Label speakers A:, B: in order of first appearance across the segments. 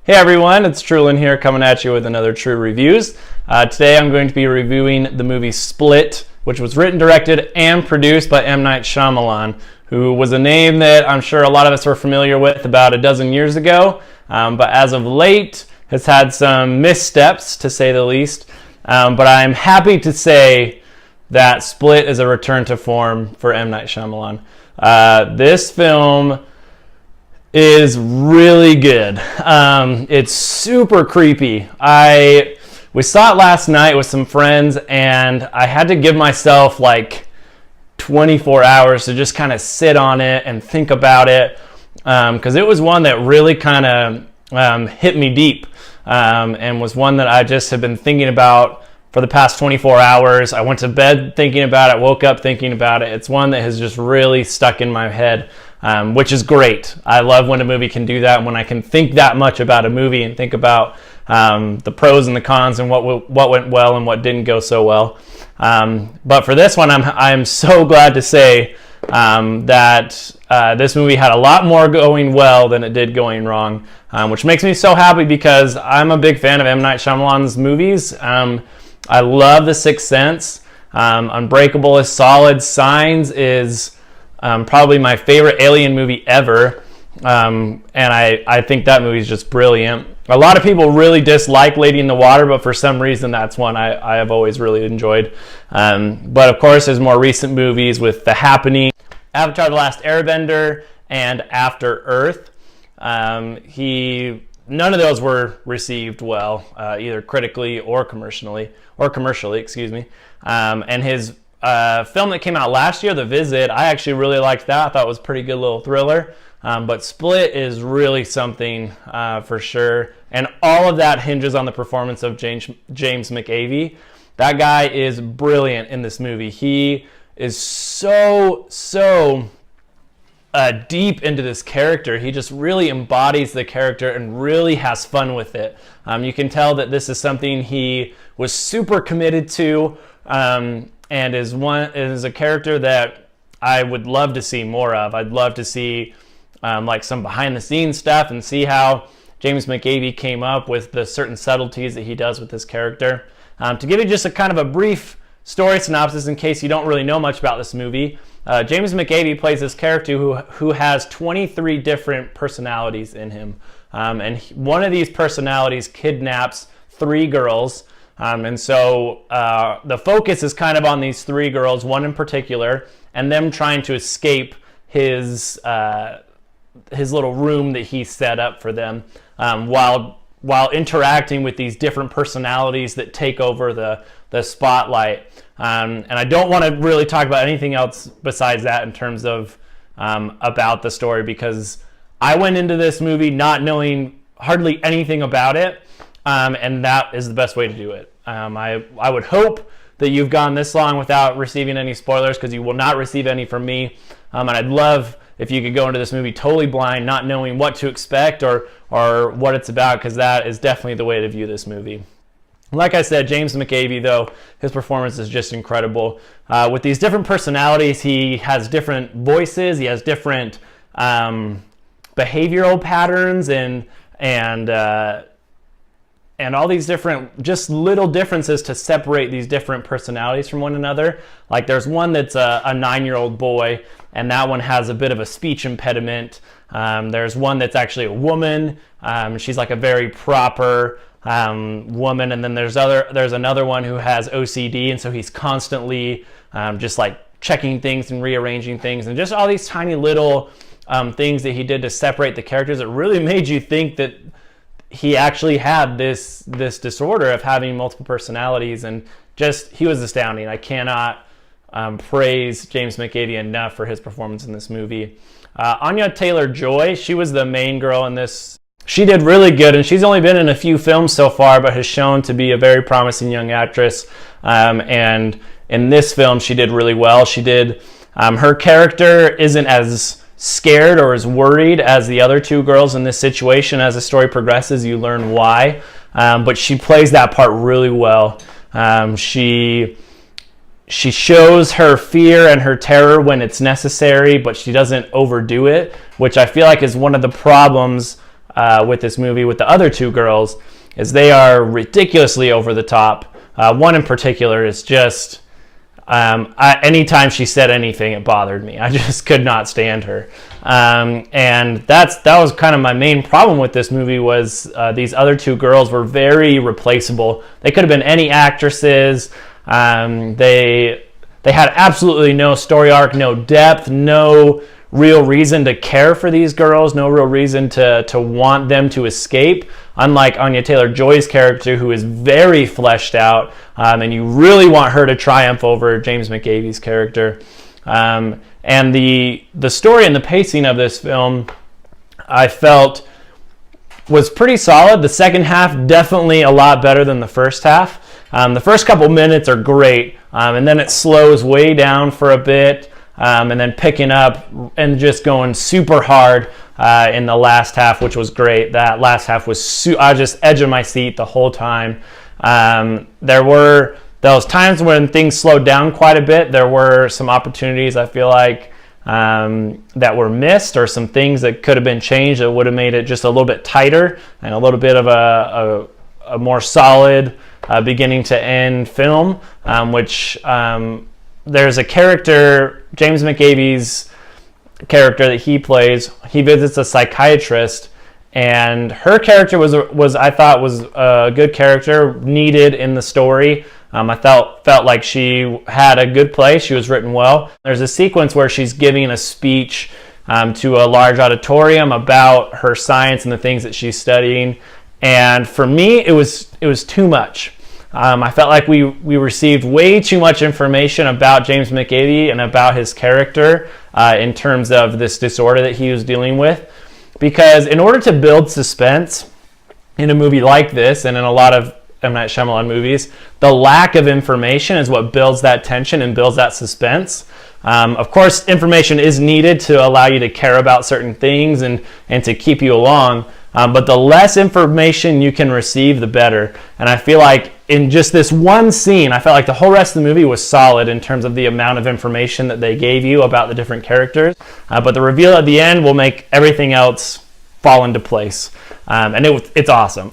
A: Hey everyone, it's Trulin here coming at you with another True Reviews. Today I'm going to be reviewing the movie Split, which was written, directed, and produced by M. Night Shyamalan, who was a name that I'm sure a lot of us were familiar with about a dozen years ago, but as of late has had some missteps, to say the least. But I'm happy to say that Split is a return to form for M. Night Shyamalan. This film is really good. It's super creepy. We saw it last night with some friends, and I had to give myself like 24 hours to just kind of sit on it and think about it, because it was one that really kind of hit me deep, and was one that I just have been thinking about for the past 24 hours. I went to bed thinking about it, woke up thinking about it. It's one that has just really stuck in my head, which is great. I love when a movie can do that, when I can think that much about a movie and think about the pros and the cons and what went well and what didn't go so well. But for this one, I'm so glad to say that this movie had a lot more going well than it did going wrong, which makes me so happy because I'm a big fan of M. Night Shyamalan's movies. I love The Sixth Sense. Unbreakable is solid. Signs is probably my favorite alien movie ever, and I think that movie is just brilliant. A lot of people really dislike Lady in the Water, but for some reason that's one I have always really enjoyed. But of course his more recent movies with The Happening, Avatar: The Last Airbender, and After Earth, none of those were received well, either critically or commercially, excuse me. And his film that came out last year, The Visit, I actually really liked that. I thought it was a pretty good little thriller. But Split is really something for sure. And all of that hinges on the performance of James McAvey. That guy is brilliant in this movie. He is so deep into this character. He just really embodies the character and really has fun with it. You can tell that this is something he was super committed to, and is a character that I would love to see more of. I'd love to see like some behind the scenes stuff and see how James McAvey came up with the certain subtleties that he does with this character. To give you just a kind of a brief story synopsis in case you don't really know much about this movie, James McAvey plays this character who has 23 different personalities in him, and one of these personalities kidnaps 3 girls, and so the focus is kind of on these 3 girls, one in particular, and them trying to escape his little room that he set up for them, while interacting with these different personalities that take over the spotlight. And I don't want to really talk about anything else besides that in terms of about the story, because I went into this movie not knowing hardly anything about it, and that is the best way to do it. I would hope that you've gone this long without receiving any spoilers, because you will not receive any from me. And I'd love if you could go into this movie totally blind, not knowing what to expect or what it's about, because that is definitely the way to view this movie. Like I said, James McAvey, though, his performance is just incredible. With these different personalities, he has different voices, he has different behavioral patterns, and all these different, just little differences to separate these different personalities from one another. Like there's one that's a 9-year-old boy, and that one has a bit of a speech impediment. There's one that's actually a woman. She's like a very proper woman, and then there's another one who has OCD, and so he's constantly just like checking things and rearranging things, and just all these tiny little things that he did to separate the characters. It really made you think that he actually had this disorder of having multiple personalities, and just he was astounding. I cannot praise James McAvey enough for his performance in this movie. Anya Taylor-Joy, she was the main girl in this. She did really good, and she's only been in a few films so far, but has shown to be a very promising young actress. And in this film, she did really well. She did. Her character isn't as scared or as worried as the other 2 girls in this situation. As the story progresses, you learn why, but she plays that part really well. She shows her fear and her terror when it's necessary, but she doesn't overdo it, which I feel like is one of the problems with this movie with the other two girls is they are ridiculously over the top. One in particular is just, anytime she said anything, it bothered me. I just could not stand her. And that was kind of my main problem with this movie was these other two girls were very replaceable. They could have been any actresses. They had absolutely no story arc, no depth, no real reason to care for these girls, no real reason to want them to escape. Unlike Anya Taylor-Joy's character, who is very fleshed out, and you really want her to triumph over James McAvey's character. And the story and the pacing of this film, I felt, was pretty solid. The second half, definitely a lot better than the first half. The first couple minutes are great, and then it slows way down for a bit, and then picking up and just going super hard in the last half, which was great. That last half was I was just edge of my seat the whole time. There were those times when things slowed down quite a bit. There were some opportunities, I feel like, that were missed, or some things that could have been changed that would have made it just a little bit tighter and a little bit of a more solid beginning to end film, which there's a character, James McAvey's character that he plays. He visits a psychiatrist, and her character was I thought was a good character, needed in the story. I felt like she had a good place. She was written well. There's a sequence where she's giving a speech to a large auditorium about her science and the things that she's studying, and for me it was too much. I felt like we received way too much information about James McAvey and about his character in terms of this disorder that he was dealing with. Because in order to build suspense in a movie like this, and in a lot of M. Night Shyamalan movies, the lack of information is what builds that tension and builds that suspense. Of course, information is needed to allow you to care about certain things and to keep you along. But the less information you can receive, the better. And I feel like in just this one scene, I felt like the whole rest of the movie was solid in terms of the amount of information that they gave you about the different characters. But the reveal at the end will make everything else fall into place. And it's awesome.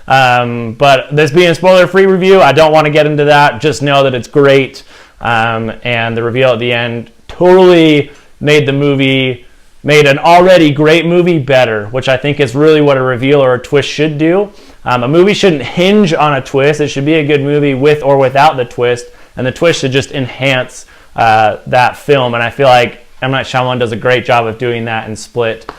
A: But this being a spoiler-free review, I don't want to get into that. Just know that it's great. And the reveal at the end totally made an already great movie better, which I think is really what a reveal or a twist should do. A movie shouldn't hinge on a twist. It should be a good movie with or without the twist, and the twist should just enhance that film. And I feel like M. Night Shyamalan does a great job of doing that in Split.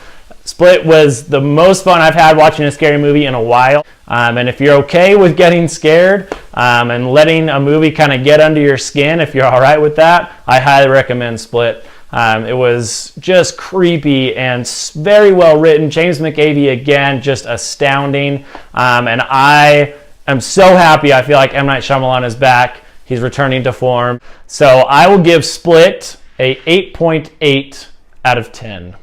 A: Split was the most fun I've had watching a scary movie in a while. And if you're okay with getting scared and letting a movie kind of get under your skin, if you're all right with that, I highly recommend Split. It was just creepy and very well written. James McAvey, again, just astounding. And I am so happy. I feel like M. Night Shyamalan is back. He's returning to form. So I will give Split a 8.8 out of 10.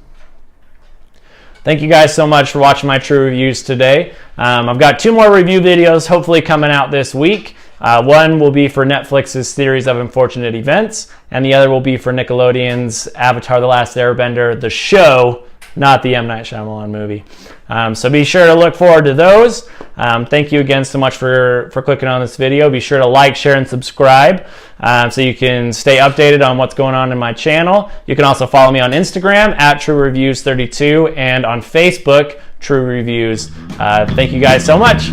A: Thank you guys so much for watching my True Reviews today. I've got 2 more review videos hopefully coming out this week. One will be for Netflix's Series of Unfortunate Events, and the other will be for Nickelodeon's Avatar: The Last Airbender, the show, not the M. Night Shyamalan movie. So be sure to look forward to those. Thank you again so much for clicking on this video. Be sure to like, share, and subscribe so you can stay updated on what's going on in my channel. You can also follow me on Instagram at TrueReviews32 and on Facebook, True Reviews. Thank you guys so much.